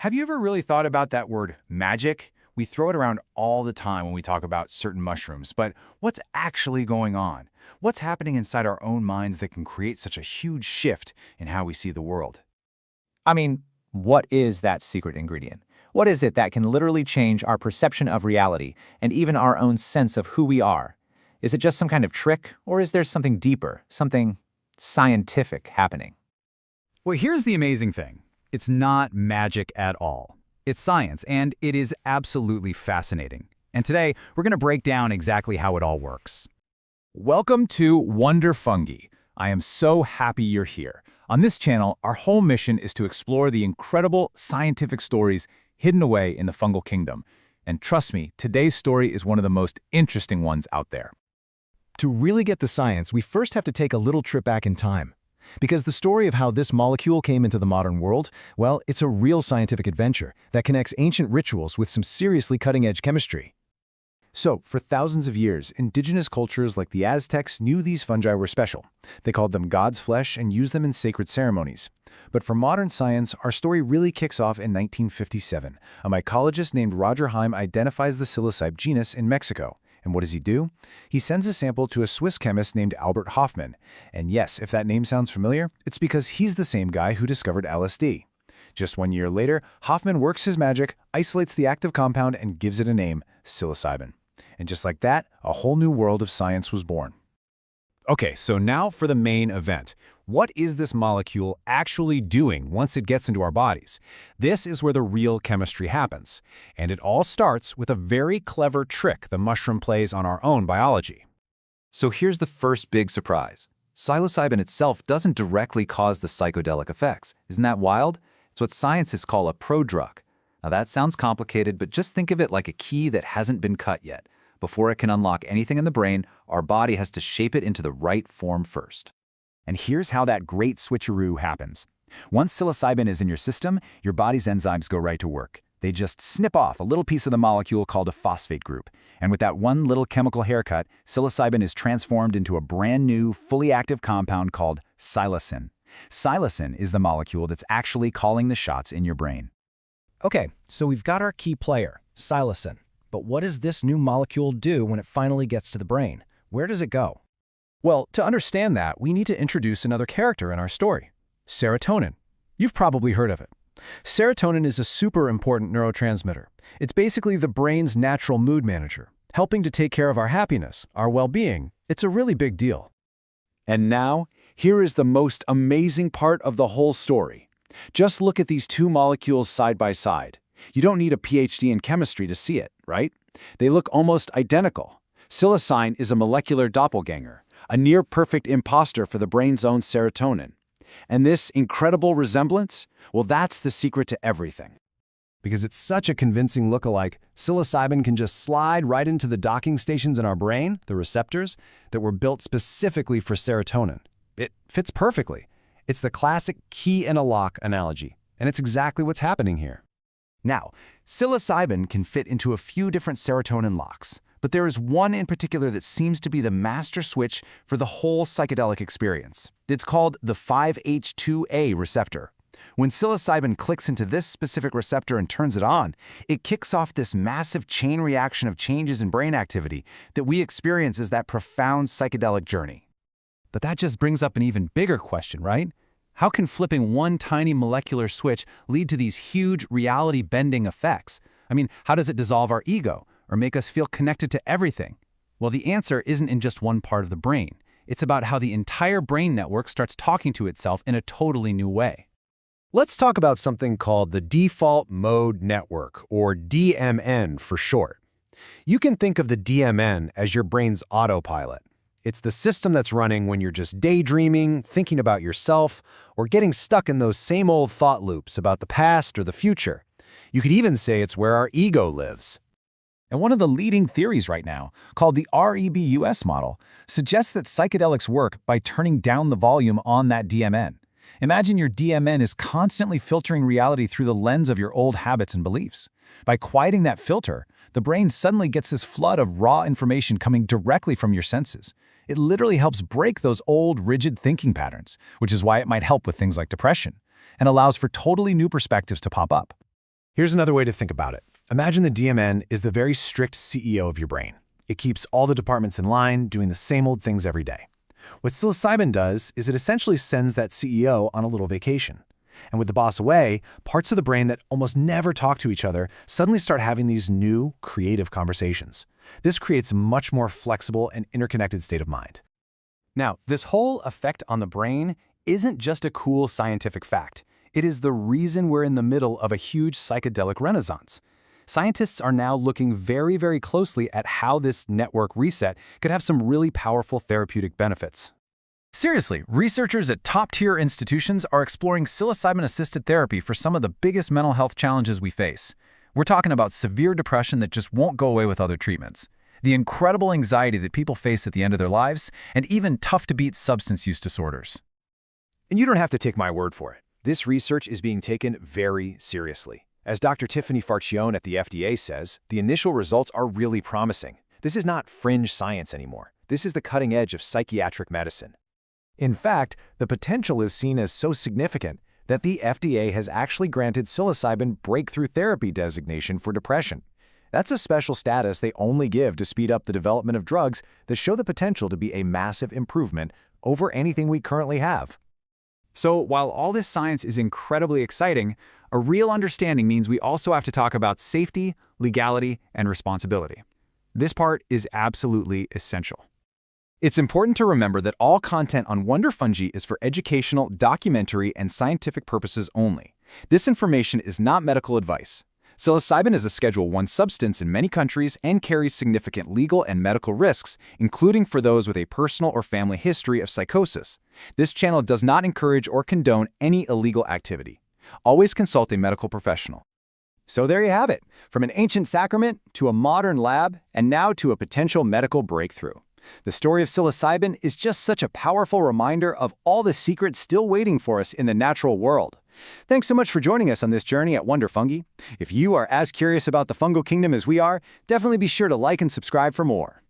Have you ever really thought about that word magic? We throw it around all the time when we talk about certain mushrooms, but what's actually going on? What's happening inside our own minds that can create such a huge shift in how we see the world? I mean, what is that secret ingredient? What is it that can literally change our perception of reality and even our own sense of who we are? Is it just some kind of trick, or is there something deeper, something scientific happening? Well, here's the amazing thing. It's not magic at all. It's science, and it is absolutely fascinating. And today, we're going to break down exactly how it all works. Welcome to Wonder Fungi. I am so happy you're here. On this channel, our whole mission is to explore the incredible scientific stories hidden away in the fungal kingdom. And trust me, today's story is one of the most interesting ones out there. To really get the science, we first have to take a little trip back in time. Because the story of how this molecule came into the modern world, well, it's a real scientific adventure that connects ancient rituals with some seriously cutting-edge chemistry. So, for thousands of years, indigenous cultures like the Aztecs knew these fungi were special. They called them God's flesh and used them in sacred ceremonies. But for modern science, our story really kicks off in 1957. A mycologist named Roger Heim identifies the psilocybe genus in Mexico. And what does he do? He sends a sample to a Swiss chemist named Albert Hofmann. And yes, if that name sounds familiar, it's because he's the same guy who discovered LSD. Just 1 year later, Hofmann works his magic, isolates the active compound, and gives it a name, psilocybin. And just like that, a whole new world of science was born. Okay, so now for the main event. What is this molecule actually doing once it gets into our bodies? This is where the real chemistry happens. And it all starts with a very clever trick the mushroom plays on our own biology. So here's the first big surprise. Psilocybin itself doesn't directly cause the psychedelic effects. Isn't that wild? It's what scientists call a prodrug. Now that sounds complicated, but just think of it like a key that hasn't been cut yet. Before it can unlock anything in the brain, our body has to shape it into the right form first. And here's how that great switcheroo happens. Once psilocybin is in your system, your body's enzymes go right to work. They just snip off a little piece of the molecule called a phosphate group. And with that one little chemical haircut, psilocybin is transformed into a brand new, fully active compound called psilocin. Psilocin is the molecule that's actually calling the shots in your brain. Okay, so we've got our key player, psilocin. But what does this new molecule do when it finally gets to the brain? Where does it go? Well, to understand that, we need to introduce another character in our story, serotonin. You've probably heard of it. Serotonin is a super important neurotransmitter. It's basically the brain's natural mood manager, helping to take care of our happiness, our well-being. It's a really big deal. And now, here is the most amazing part of the whole story. Just look at these two molecules side by side. You don't need a PhD in chemistry to see it, right? They look almost identical. Psilocin is a molecular doppelganger, a near-perfect imposter for the brain's own serotonin. And this incredible resemblance, well, that's the secret to everything. Because it's such a convincing look-alike, psilocybin can just slide right into the docking stations in our brain, the receptors, that were built specifically for serotonin. It fits perfectly. It's the classic key in a lock analogy, and it's exactly what's happening here. Now, psilocybin can fit into a few different serotonin locks, but there is one in particular that seems to be the master switch for the whole psychedelic experience. It's called the 5-HT2A receptor. When psilocybin clicks into this specific receptor and turns it on, it kicks off this massive chain reaction of changes in brain activity that we experience as that profound psychedelic journey. But that just brings up an even bigger question, right? How can flipping one tiny molecular switch lead to these huge reality-bending effects? I mean, how does it dissolve our ego or make us feel connected to everything? Well, the answer isn't in just one part of the brain. It's about how the entire brain network starts talking to itself in a totally new way. Let's talk about something called the default mode network, or DMN for short. You can think of the DMN as your brain's autopilot. It's the system that's running when you're just daydreaming, thinking about yourself, or getting stuck in those same old thought loops about the past or the future. You could even say it's where our ego lives. And one of the leading theories right now, called the REBUS model, suggests that psychedelics work by turning down the volume on that DMN. Imagine your DMN is constantly filtering reality through the lens of your old habits and beliefs. By quieting that filter, the brain suddenly gets this flood of raw information coming directly from your senses. It literally helps break those old, rigid thinking patterns, which is why it might help with things like depression, and allows for totally new perspectives to pop up. Here's another way to think about it. Imagine the DMN is the very strict CEO of your brain. It keeps all the departments in line, doing the same old things every day. What psilocybin does is it essentially sends that CEO on a little vacation. And with the boss away, parts of the brain that almost never talk to each other suddenly start having these new, creative conversations. This creates a much more flexible and interconnected state of mind. Now, this whole effect on the brain isn't just a cool scientific fact. It is the reason we're in the middle of a huge psychedelic renaissance. Scientists are now looking very, very closely at how this network reset could have some really powerful therapeutic benefits. Seriously, researchers at top-tier institutions are exploring psilocybin-assisted therapy for some of the biggest mental health challenges we face. We're talking about severe depression that just won't go away with other treatments, the incredible anxiety that people face at the end of their lives, and even tough-to-beat substance use disorders. And you don't have to take my word for it. This research is being taken very seriously. As Dr. Tiffany Farchione at the FDA says, the initial results are really promising. This is not fringe science anymore. This is the cutting edge of psychiatric medicine. In fact, the potential is seen as so significant that the FDA has actually granted psilocybin breakthrough therapy designation for depression. That's a special status they only give to speed up the development of drugs that show the potential to be a massive improvement over anything we currently have. So while all this science is incredibly exciting, a real understanding means we also have to talk about safety, legality, and responsibility. This part is absolutely essential. It's important to remember that all content on Wonder Fungi is for educational, documentary, and scientific purposes only. This information is not medical advice. Psilocybin is a Schedule I substance in many countries and carries significant legal and medical risks, including for those with a personal or family history of psychosis. This channel does not encourage or condone any illegal activity. Always consult a medical professional. So there you have it, from an ancient sacrament to a modern lab, and now to a potential medical breakthrough. The story of psilocybin is just such a powerful reminder of all the secrets still waiting for us in the natural world. Thanks so much for joining us on this journey at Wonder Fungi. If you are as curious about the fungal kingdom as we are, definitely be sure to like and subscribe for more.